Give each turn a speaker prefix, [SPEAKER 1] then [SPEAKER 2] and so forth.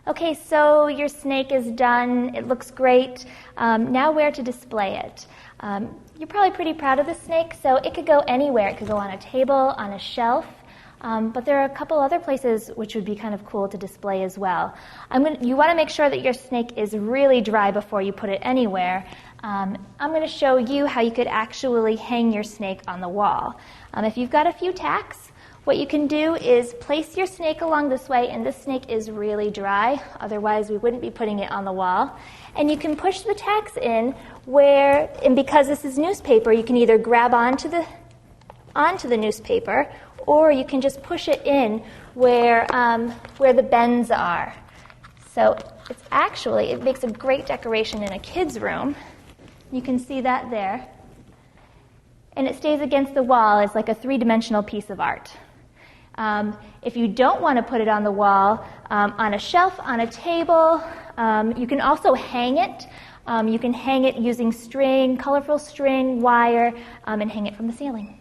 [SPEAKER 1] Okay, so your snake is done. It looks great. Now where to display it? You're probably pretty proud of the snake, so it could go anywhere. It could go on a table, on a shelf, but there are a couple other places which would be kind of cool to display as well. You want to make sure that your snake is really dry before you put it anywhere. I'm going to show you how you could actually hang your snake on the wall. If you've got a few tacks, what you can do is place your snake along this way, and this snake is really dry, otherwise we wouldn't be putting it on the wall. And you can push the tacks in and because this is newspaper, you can either grab onto the newspaper, or you can just push it in where the bends are. So it makes a great decoration in a kid's room. You can see that there. And it stays against the wall as like a three-dimensional piece of art. If you don't want to put it on the wall, on a shelf, on a table, you can also hang it. You can hang it using string, colorful string, wire, and hang it from the ceiling.